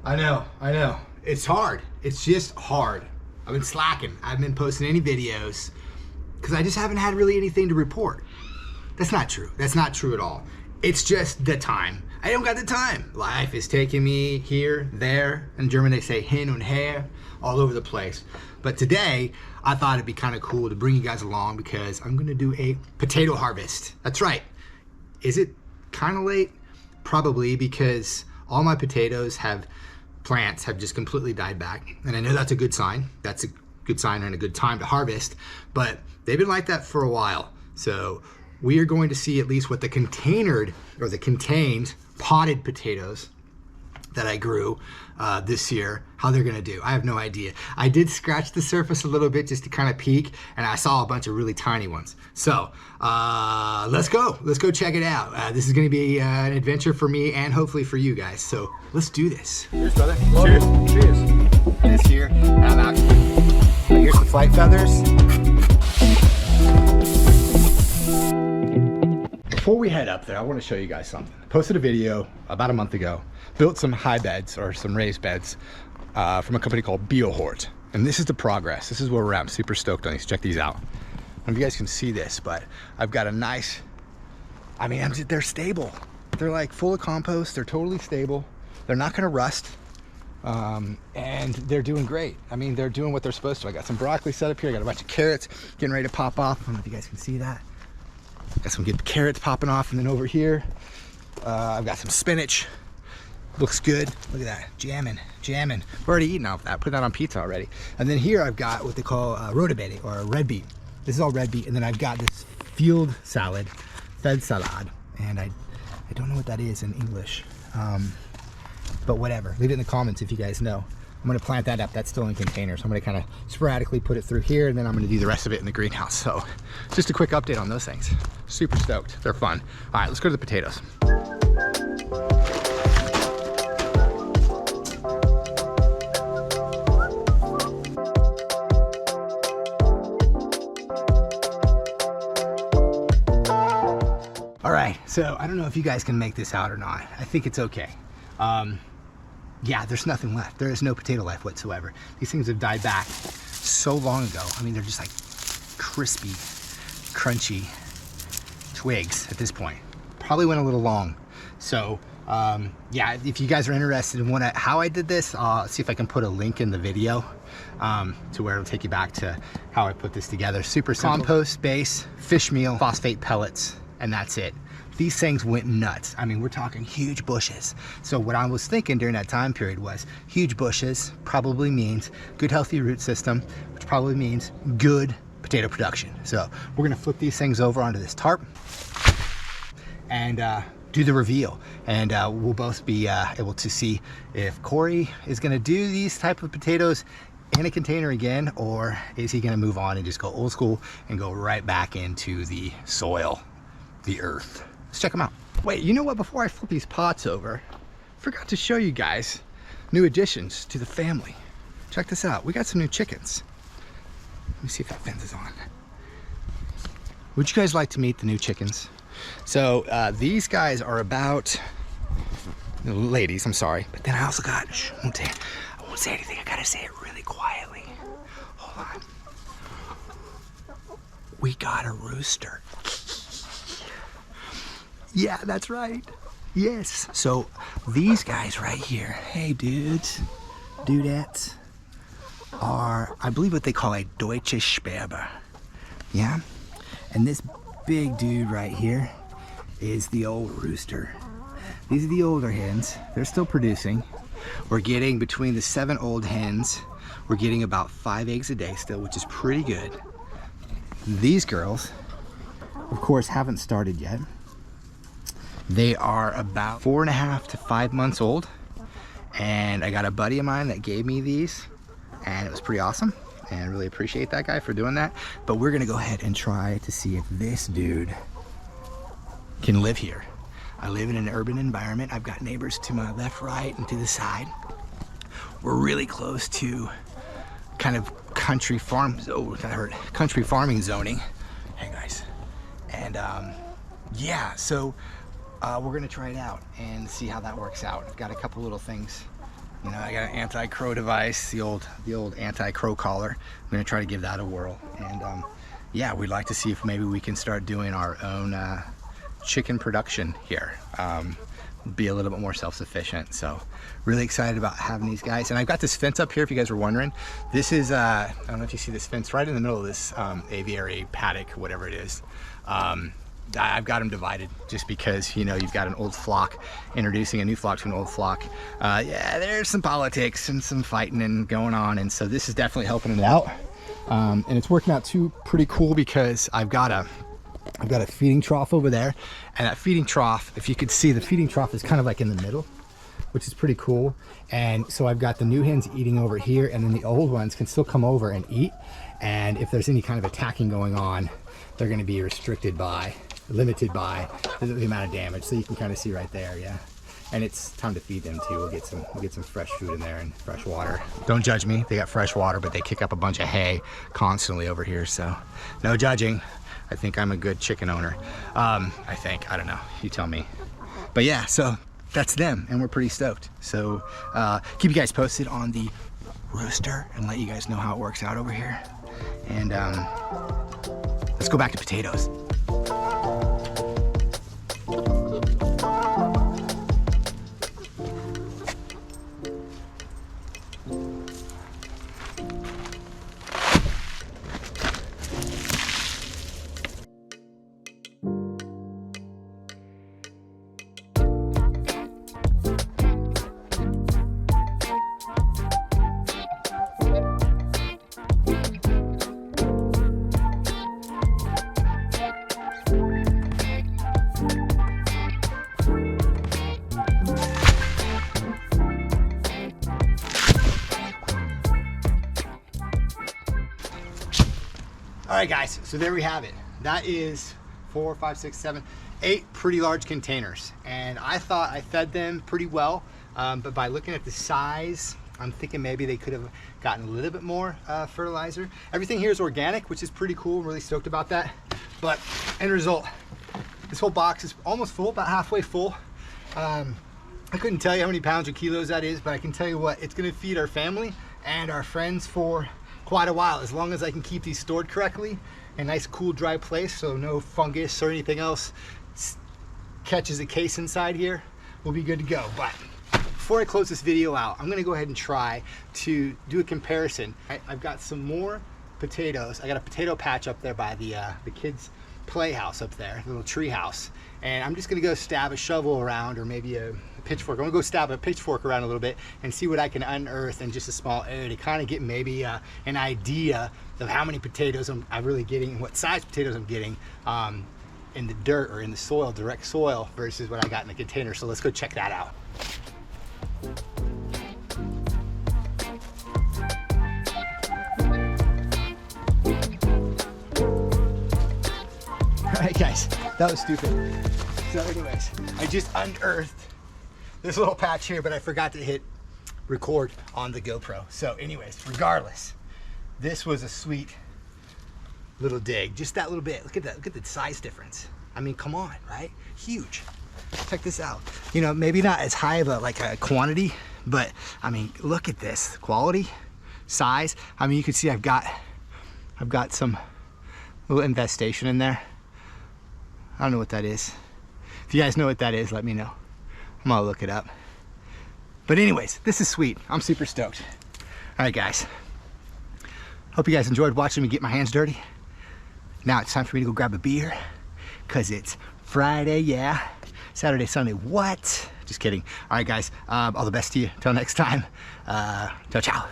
I know. It's hard. It's just hard. I've been slacking. I haven't been posting any videos because I just haven't had really anything to report. That's not true. That's not true at all. It's just the time. I don't got the time. Life is taking me here, there. In German they say hin und her, all over the place. But today, I thought it'd be kind of cool to bring you guys along because I'm gonna do a potato harvest. That's right. Is it kind of late? Probably, because all my plants have just completely died back. And I know that's a good sign. That's a good sign and a good time to harvest, but they've been like that for a while. So we are going to see at least what the contained potted potatoes that I grew this year, how they're gonna do. I have no idea. I did scratch the surface a little bit just to kind of peek, and I saw a bunch of really tiny ones. So let's go check it out. This is gonna be an adventure for me and hopefully for you guys. So let's do this. Cheers, brother. Cheers. Cheers. This here, here's the flight feathers. Before we head up there, I want to show you guys something. I posted a video about a month ago, built some high beds or some raised beds from a company called BioHort. And this is the progress. This is where we're at. I'm super stoked on these. Check these out. I don't know if you guys can see this, but I've got a nice, they're stable. They're like full of compost. They're totally stable. They're not going to rust. And they're doing great. They're doing what they're supposed to. I got some broccoli set up here. I got a bunch of carrots getting ready to pop off. I don't know if you guys can see that. Got some good carrots popping off, and then over here, I've got some spinach. Looks good. Look at that, jamming. We've already eaten off that. Put that on pizza already. And then here I've got what they call rutabaga or red beet. This is all red beet, and then I've got this field salad, fed salad, and I don't know what that is in English, but whatever. Leave it in the comments if you guys know. I'm gonna plant that up. That's still in containers. So I'm gonna kind of sporadically put it through here, and then I'm gonna do the rest of it in the greenhouse. So just a quick update on those things. Super stoked. They're fun. All right, let's go to the potatoes. All right, so I don't know if you guys can make this out or not. I think it's okay. Yeah, there's nothing left. There is no potato life whatsoever. These things have died back so long ago. They're just like crispy, crunchy twigs at this point. Probably went a little long. So yeah, if you guys are interested in how I did this, I'll see if I can put a link in the video to where it'll take you back to how I put this together. Super simple. Compost base, fish meal, phosphate pellets, and that's it. These things went nuts. We're talking huge bushes. So what I was thinking during that time period was huge bushes probably means good healthy root system, which probably means good potato production. So we're gonna flip these things over onto this tarp and do the reveal. And we'll both be able to see if Corey is gonna do these type of potatoes in a container again, or is he gonna move on and just go old school and go right back into the soil, the earth. Let's check them out. Wait, you know what? Before I flip these pots over, I forgot to show you guys new additions to the family. Check this out. We got some new chickens. Let me see if that fence is on. Would you guys like to meet the new chickens? So these guys are about, ladies, I'm sorry, but then I also got, I won't say anything. I gotta say it really quietly. Hold on. We got a rooster. Yeah, that's right. Yes. So these guys right here, hey dudes, dudettes, are, I believe, what they call a Deutsche Sperber. Yeah? And this big dude right here is the old rooster. These are the older hens. They're still producing. We're getting, between the 7 old hens, we're getting about 5 eggs a day still, which is pretty good. These girls, of course, haven't started yet. They are about 4.5 to 5 months old, and I got a buddy of mine that gave me these, and it was pretty awesome, and I really appreciate that guy for doing that. But we're gonna go ahead and try to see if this dude can live here. I live in an urban environment. I've got neighbors to my left, right, and to the side. We're really close to kind of country farm, oh, that hurt, country farming zoning. Hey guys, and yeah, so we're gonna try it out and see how that works out. I've got a couple little things You know, I got an anti-crow device, the old anti-crow collar. I'm gonna try to give that a whirl. And yeah, we'd like to see if maybe we can start doing our own chicken production here. Be a little bit more self-sufficient. So really excited about having these guys. And I've got this fence up here, if you guys were wondering. This is, I don't know if you see this fence right in the middle of this aviary paddock, whatever it is. I've got them divided just because, you know, you've got an old flock introducing a new flock to an old flock. Yeah, there's some politics and some fighting and going on. And so this is definitely helping it out. And it's working out too pretty cool because I've got a feeding trough over there, and that feeding trough, if you could see, the feeding trough is kind of like in the middle, which is pretty cool. And so I've got the new hens eating over here, and then the old ones can still come over and eat. And if there's any kind of attacking going on, they're going to be limited by the amount of damage. So you can kind of see right there, yeah. And it's time to feed them too. We'll get some fresh food in there and fresh water. Don't judge me, they got fresh water, but they kick up a bunch of hay constantly over here, so no judging. I think I'm a good chicken owner. I don't know, you tell me. But yeah, so that's them, and we're pretty stoked. So keep you guys posted on the rooster and let you guys know how it works out over here. And let's go back to potatoes. All right, guys, so there we have it. That is 4, 5, 6, 7, 8 pretty large containers. And I thought I fed them pretty well, but by looking at the size, I'm thinking maybe they could have gotten a little bit more fertilizer. Everything here is organic, which is pretty cool. I'm really stoked about that. But end result, this whole box is almost full, about halfway full. I couldn't tell you how many pounds or kilos that is, but I can tell you what, it's gonna feed our family and our friends for quite a while, as long as I can keep these stored correctly in a nice cool dry place so no fungus or anything else catches a case inside here, we'll be good to go. But before I close this video out, I'm gonna go ahead and try to do a comparison. I've got some more potatoes. I got a potato patch up there by the kids' playhouse up there, the little tree house. And I'm just gonna go stab a shovel around, or maybe a pitchfork. I'm gonna go stab a pitchfork around a little bit and see what I can unearth in just a small area to kind of get maybe an idea of how many potatoes I'm really getting, what size potatoes I'm getting in the dirt or in the soil, direct soil, versus what I got in the container. So let's go check that out. All right, guys, that was stupid. So anyways, I just unearthed this little patch here, but I forgot to hit record on the GoPro. So anyways, regardless, this was a sweet little dig. Just that little bit. Look at that. Look at the size difference. I mean, come on, right? Huge. Check this out. You know, maybe not as high of a quantity, but I mean, look at this quality, size. I mean, you can see I've got some little infestation in there. I don't know what that is. If you guys know what that is, let me know. I'm gonna look it up. But anyways, this is sweet. I'm super stoked. All right, guys. Hope you guys enjoyed watching me get my hands dirty. Now it's time for me to go grab a beer, because it's Friday, yeah. Saturday, Sunday, what? Just kidding. All right, guys, all the best to you. Till next time, ciao, ciao.